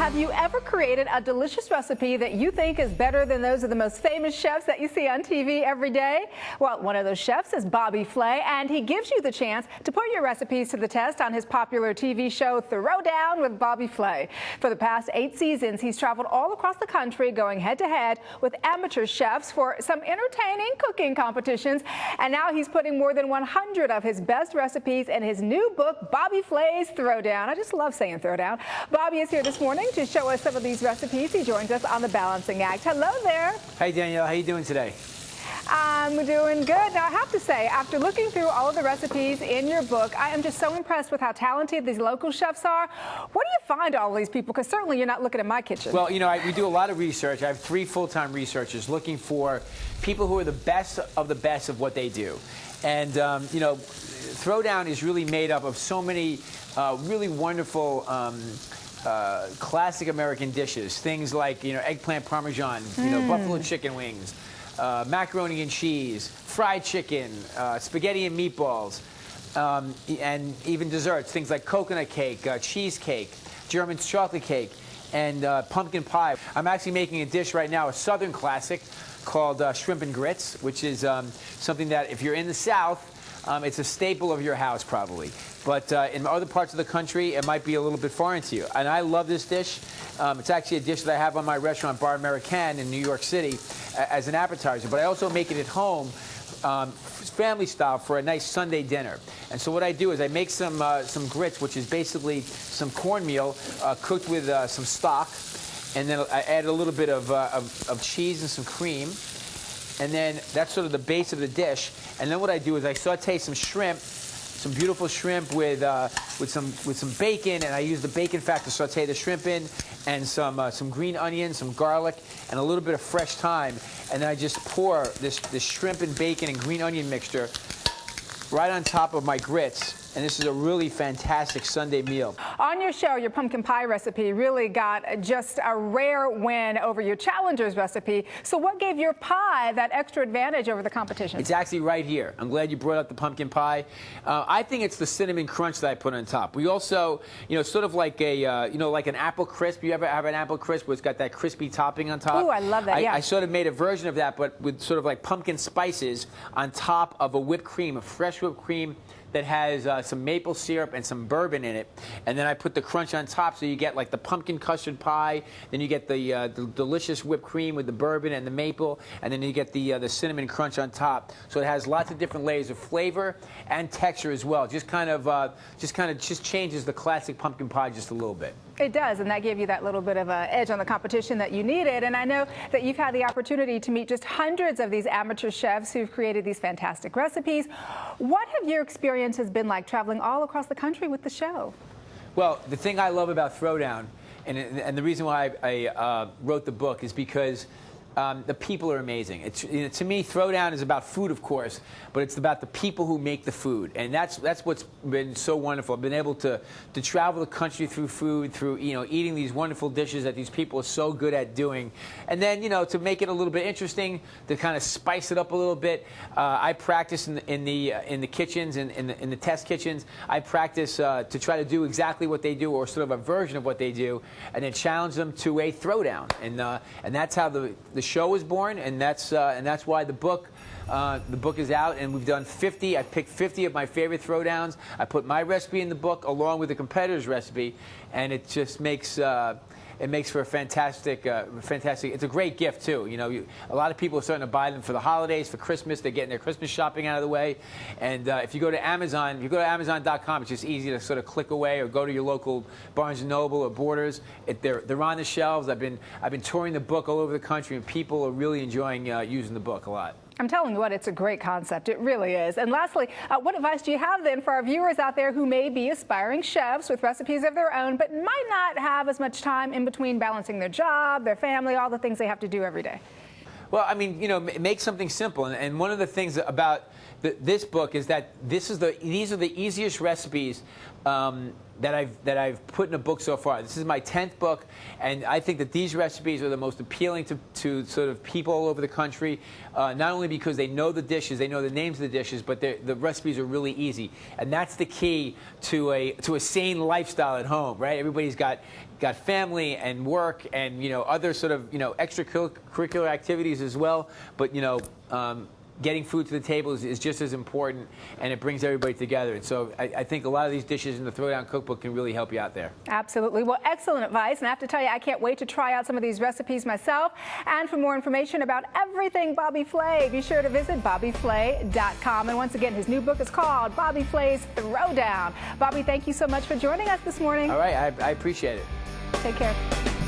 Have you ever created a delicious recipe that you think is better than those of the most famous chefs that you see on TV every day? Well, one of those chefs is Bobby Flay, and he gives you the chance to put your recipes to the test on his popular TV show, Throwdown with Bobby Flay. For the past 8 seasons, he's traveled all across the country going head-to-head with amateur chefs for some entertaining cooking competitions, and now he's putting more than 100 of his best recipes in his new book, Bobby Flay's Throwdown. I just love saying Throwdown. Bobby is here this morning to show us some of these recipes. He joins us on the Balancing Act. Hello there. Hey Danielle, how you doing today? I'm doing good. Now I have to say, after looking through all of the recipes in your book, I am just so impressed with how talented these local chefs are. Where do you find all these people? Because certainly you're not looking at my kitchen. Well, you know, we do a lot of research. I have 3 full-time researchers looking for people who are the best of what they do. And, you know, Throwdown is really made up of so many really wonderful classic American dishes. Things like, you know, eggplant parmesan, you know, buffalo chicken wings, macaroni and cheese, fried chicken, spaghetti and meatballs, and even desserts. Things like coconut cake, cheesecake, German chocolate cake, and pumpkin pie. I'm actually making a dish right now, a Southern classic, called shrimp and grits, which is something that if you're in the South, it's a staple of your house probably. But in other parts of the country, it might be a little bit foreign to you. And I love this dish. It's actually a dish that I have on my restaurant, Bar American in New York City, as an appetizer. But I also make it at home, family style, for a nice Sunday dinner. And so what I do is I make some grits, which is basically some cornmeal cooked with some stock. And then I add a little bit of cheese and some cream. And then that's sort of the base of the dish. And then what I do is I saute some shrimp, some beautiful shrimp with some bacon, and I use the bacon fat to saute the shrimp in, and some green onions, some garlic, and a little bit of fresh thyme. And then I just pour this shrimp and bacon and green onion mixture right on top of my grits. And this is a really fantastic Sunday meal. On your show, your pumpkin pie recipe really got just a rare win over your challenger's recipe. So what gave your pie that extra advantage over the competition? It's actually right here. I'm glad you brought up the pumpkin pie. I think it's the cinnamon crunch that I put on top. We also, you know, sort of like a, you know, like an apple crisp. You ever have an apple crisp where it's got that crispy topping on top? Ooh, I love that, yeah. I sort of made a version of that, but with sort of like pumpkin spices on top of a whipped cream, a fresh whipped cream that has some maple syrup and some bourbon in it, and then I put the crunch on top, so you get like the pumpkin custard pie, then you get the delicious whipped cream with the bourbon and the maple, and then you get the cinnamon crunch on top. So it has lots of different layers of flavor and texture as well. Just changes the classic pumpkin pie just a little bit. It does, and that gave you that little bit of an edge on the competition that you needed. And I know that you've had the opportunity to meet just hundreds of these amateur chefs who've created these fantastic recipes. What have your experiences been like traveling all across the country with the show? Well, the thing I love about Throwdown, and the reason why I wrote the book, is because the people are amazing. You know, to me, Throwdown is about food, of course, but it's about the people who make the food, and that's what's been so wonderful. I've been able to travel the country through food, through, you know, eating these wonderful dishes that these people are so good at doing, and then, you know, to make it a little bit interesting, to kind of spice it up a little bit. I practice in the kitchens, in the test kitchens. I practice to try to do exactly what they do, or sort of a version of what they do, and then challenge them to a throwdown, and that's how the show was born, and that's why the book is out, and we've done 50. I picked 50 of my favorite throwdowns. I put my recipe in the book along with the competitor's recipe, and it just makes it makes for a fantastic. It's a great gift too. You know, a lot of people are starting to buy them for the holidays, for Christmas. They're getting their Christmas shopping out of the way. And if you go to Amazon, if you go to Amazon.com, it's just easy to sort of click away, or go to your local Barnes & Noble or Borders. They're on the shelves. I've been touring the book all over the country, and people are really enjoying using the book a lot. I'm telling you what, it's a great concept. It really is. And lastly, what advice do you have then for our viewers out there who may be aspiring chefs with recipes of their own, but might not have as much time in between balancing their job, their family, all the things they have to do every day? Well, I mean, you know, make something simple. And one of the things about this book is that these are the easiest recipes that I've put in a book so far. This is my 10th book, and I think that these recipes are the most appealing to sort of people all over the country, not only because they know the dishes, they know the names of the dishes, but the recipes are really easy. And that's the key to a sane lifestyle at home, right? Everybody's got family and work and, you know, other sort of, you know, extracurricular activities as well, but, you know, getting food to the table is just as important, and it brings everybody together. And so I think a lot of these dishes in the Throwdown Cookbook can really help you out there. Absolutely. Well, excellent advice. And I have to tell you, I can't wait to try out some of these recipes myself. And for more information about everything Bobby Flay, be sure to visit BobbyFlay.com. And once again, his new book is called Bobby Flay's Throwdown. Bobby, thank you so much for joining us this morning. All right. I appreciate it. Take care.